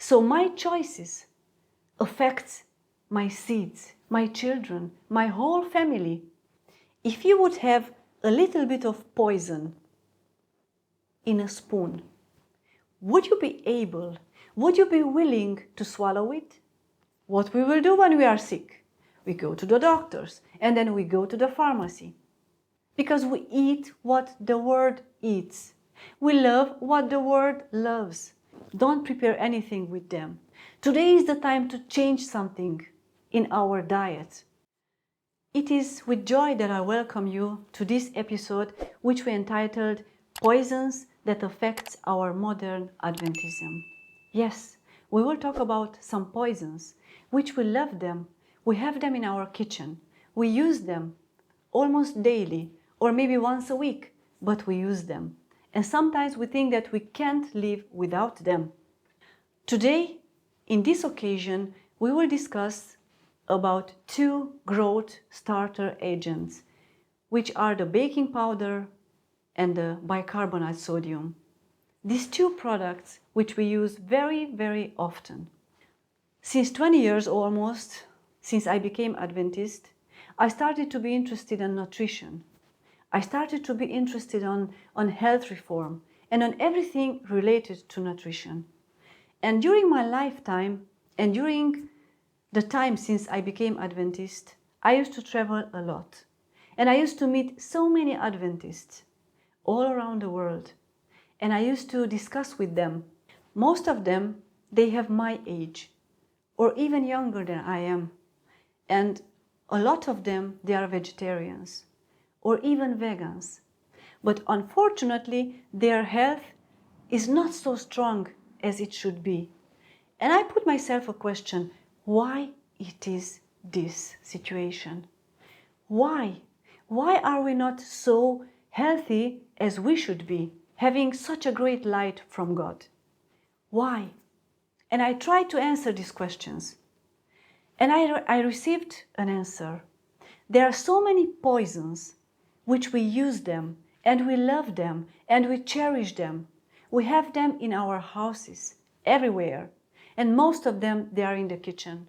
So my choices affect my seeds, my children, my whole family. If you would have a little bit of poison in a spoon, would you be willing to swallow it? What we will do when we are sick? We go to the doctors and then we go to the pharmacy. Because we eat what the world eats. We love what the world loves. Don't prepare anything with them. Today is the time to change something in our diet. It is with joy that I welcome you to this episode, which we entitled Poisons that Affect Our Modern Adventism. Yes, we will talk about some poisons, which we love them. We have them in our kitchen. We use them almost daily, or maybe once a week, but we use them. And sometimes we think that we can't live without them. Today, in this occasion, we will discuss about two growth starter agents, which are the baking powder and the bicarbonate sodium. These two products which we use very, very often. Since 20 years almost, since I became Adventist, I started to be interested in nutrition. I started to be interested on health reform and on everything related to nutrition. And during my lifetime and during the time since I became Adventist, I used to travel a lot. And I used to meet so many Adventists all around the world. And I used to discuss with them. Most of them, they have my age or even younger than I am. And a lot of them, they are vegetarians or even vegans. But unfortunately, their health is not so strong as it should be. And I put myself a question, why it is this situation? Why? Why are we not so healthy as we should be, having such a great light from God? Why? And I tried to answer these questions. And I received an answer. There are so many poisons which we use them and we love them and we cherish them. We have them in our houses, everywhere. And most of them, they are in the kitchen.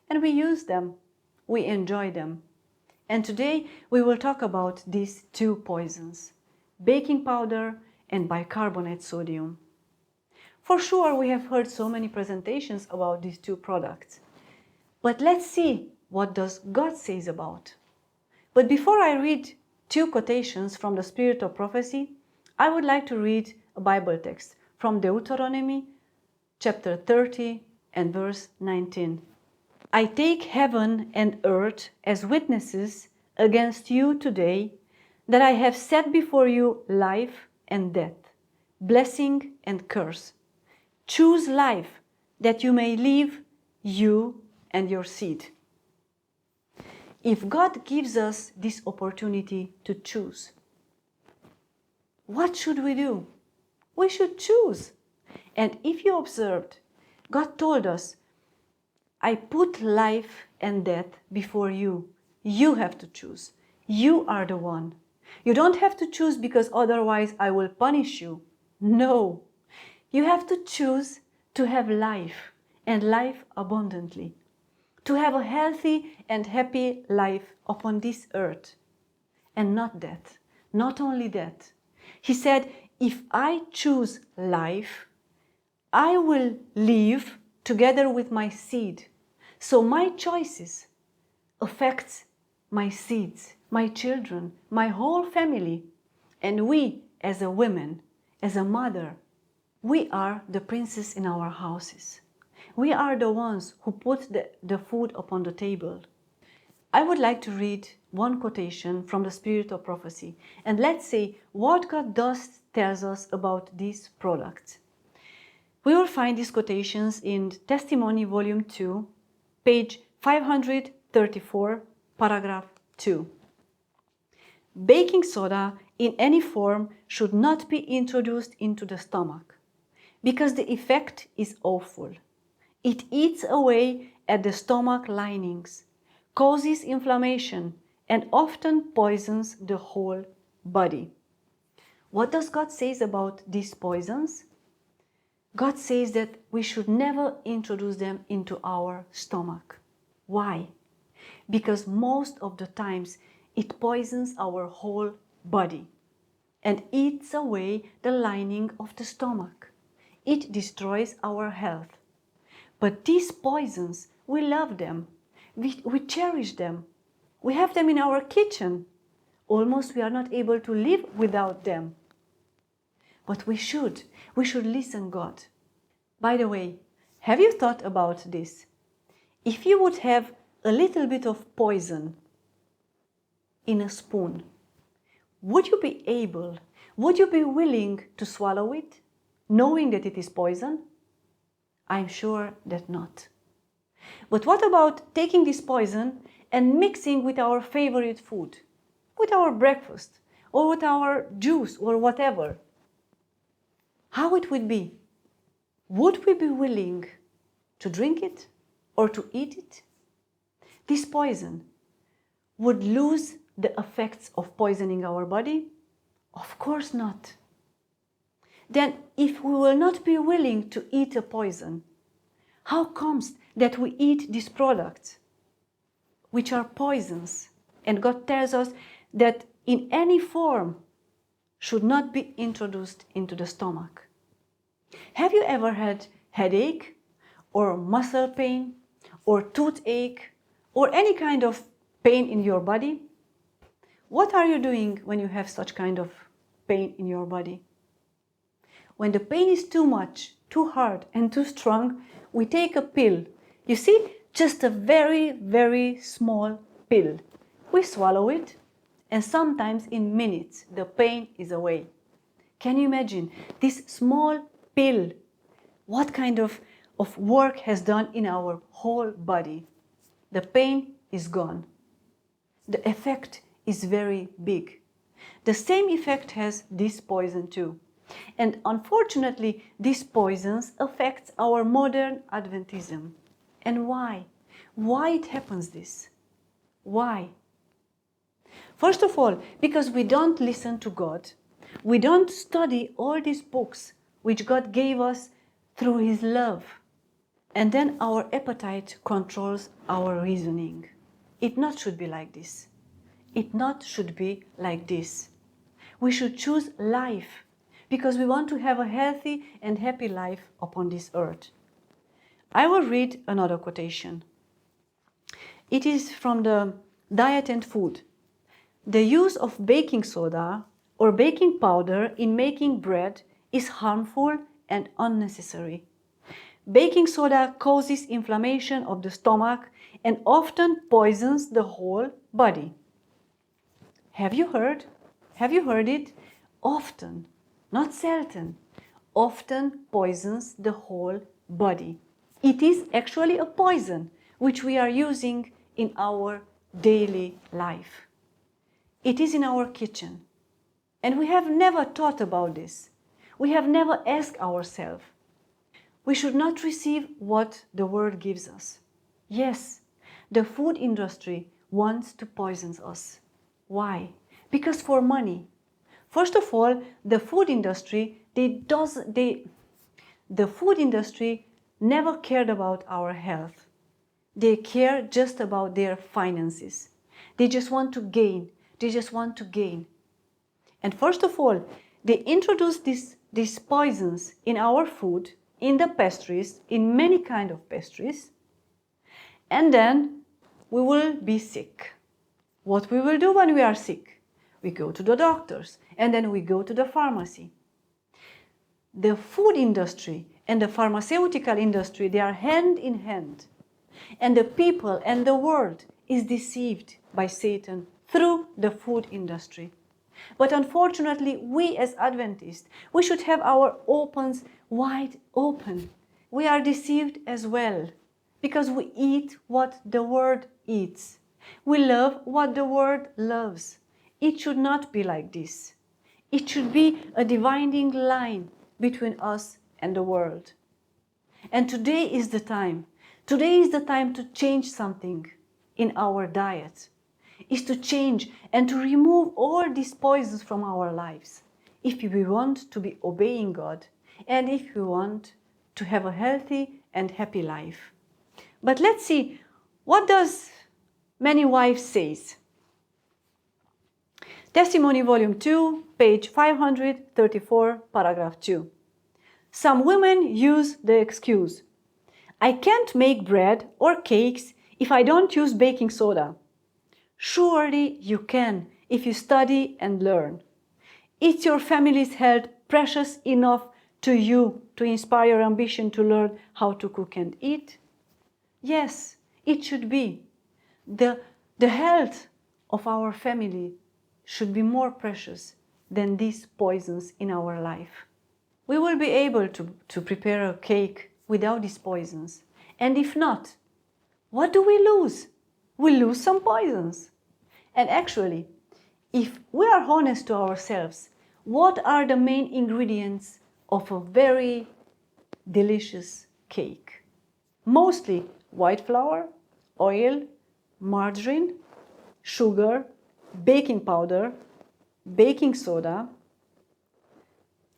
And we use them. We enjoy them. And today we will talk about these two poisons, baking powder and bicarbonate sodium. For sure, we have heard so many presentations about these two products. But let's see what does God says about. But before I read two quotations from the Spirit of Prophecy, I would like to read a Bible text from Deuteronomy chapter 30 and verse 19. I take heaven and earth as witnesses against you today that I have set before you life and death, blessing and curse. Choose life that you may live, you and your seed. If God gives us this opportunity to choose, what should we do? We should choose. And if you observed, God told us, I put life and death before you. You have to choose. You are the one. You don't have to choose because otherwise I will punish you. No. You have to choose to have life and life abundantly. To have a healthy and happy life upon this earth. And not death. Not only that. He said, if I choose life, I will live together with my seed. So my choices affect my seeds, my children, my whole family. And we, as a woman, as a mother, we are the princes in our houses. We are the ones who put the food upon the table. I would like to read one quotation from the Spirit of Prophecy. And let's see what God does tells us about these products. We will find these quotations in Testimony Volume 2, page 534, paragraph 2. Baking soda in any form should not be introduced into the stomach because the effect is awful. It eats away at the stomach linings, causes inflammation, and often poisons the whole body. What does God say about these poisons? God says that we should never introduce them into our stomach. Why? Because most of the times it poisons our whole body and eats away the lining of the stomach. It destroys our health. But these poisons, we love them. We cherish them. We have them in our kitchen. Almost we are not able to live without them. But we should listen God. By the way, have you thought about this? If you would have a little bit of poison in a spoon, would you be willing to swallow it, knowing that it is poison? I'm sure that not. But what about taking this poison and mixing with our favorite food, with our breakfast, or with our juice, or whatever? How it would be? Would we be willing to drink it or to eat it? This poison would lose the effects of poisoning our body? Of course not. Then if we will not be willing to eat a poison, how comes that we eat these products which are poisons? And God tells us that in any form should not be introduced into the stomach. Have you ever had headache or muscle pain or toothache or any kind of pain in your body? What are you doing when you have such kind of pain in your body? When the pain is too much, too hard and too strong, we take a pill. You see, just a very, very small pill. We swallow it and sometimes in minutes the pain is away. Can you imagine this small pill? What kind of work has done in our whole body? The pain is gone. The effect is very big. The same effect has this poison too. And unfortunately, these poisons affect our modern Adventism. And why? Why it happens this? Why? First of all, because we don't listen to God. We don't study all these books which God gave us through His love. And then our appetite controls our reasoning. It not should be like this. It not should be like this. We should choose life because we want to have a healthy and happy life upon this earth. I will read another quotation. It is from the Diet and Food. The use of baking soda or baking powder in making bread is harmful and unnecessary. Baking soda causes inflammation of the stomach and often poisons the whole body. Have you heard? Have you heard it? Often, not seldom, often poisons the whole body. It is actually a poison which we are using in our daily life. It is in our kitchen. And we have never thought about this. We have never asked ourselves. We should not receive what the world gives us. Yes, the food industry wants to poison us. Why? Because for money. First of all, the food industry, the food industry never cared about our health. They care just about their finances. They just want to gain. They just want to gain. And first of all, they introduce these poisons in our food, in the pastries, in many kinds of pastries. And then we will be sick. What we will do when we are sick? We go to the doctors and then we go to the pharmacy. The food industry and the pharmaceutical industry, they are hand in hand. And the people and the world is deceived by Satan through the food industry. But unfortunately, we as Adventists, we should have our opens wide open. We are deceived as well because we eat what the world eats. We love what the world loves. It should not be like this. It should be a dividing line between us and the world. And today is the time. Today is the time to change something in our diet. Is to change and to remove all these poisons from our lives. If we want to be obeying God and if we want to have a healthy and happy life. But let's see, what does Many Wives says? Testimony Volume 2, page 534, paragraph 2. Some women use the excuse, I can't make bread or cakes if I don't use baking soda. Surely you can if you study and learn. Is your family's health precious enough to you to inspire your ambition to learn how to cook and eat? Yes, it should be. The health of our family should be more precious than these poisons in our life. We will be able to prepare a cake without these poisons. And if not, what do we lose? We lose some poisons. And actually, if we are honest to ourselves, what are the main ingredients of a very delicious cake? Mostly white flour, oil, margarine, sugar, baking powder, baking soda,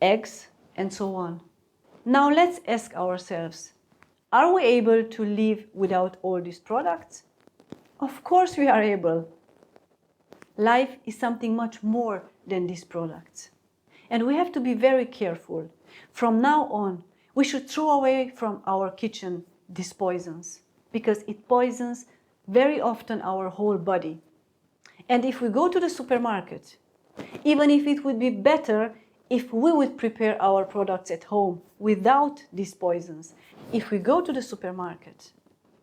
eggs, and so on. Now let's ask ourselves, are we able to live without all these products? Of course we are able. Life is something much more than these products. And we have to be very careful. From now on, we should throw away from our kitchen these poisons, because it poisons very often our whole body. And if we go to the supermarket, even if it would be better if we would prepare our products at home without these poisons, if we go to the supermarket,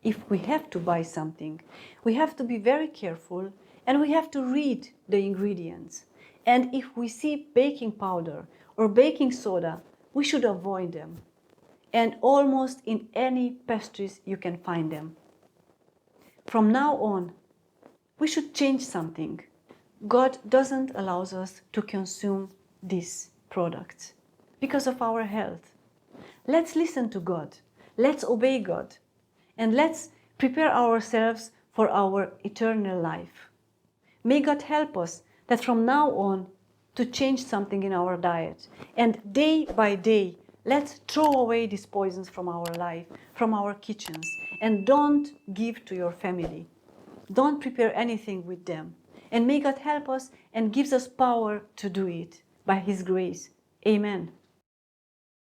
if we have to buy something, we have to be very careful and we have to read the ingredients. And if we see baking powder or baking soda, we should avoid them. And almost in any pastries you can find them. From now on, we should change something. God doesn't allow us to consume these products because of our health. Let's listen to God. Let's obey God. And let's prepare ourselves for our eternal life. May God help us that from now on to change something in our diet. And day by day, let's throw away these poisons from our life, from our kitchens. And don't give to your family. Don't prepare anything with them. And may God help us and gives us power to do it by His grace. Amen.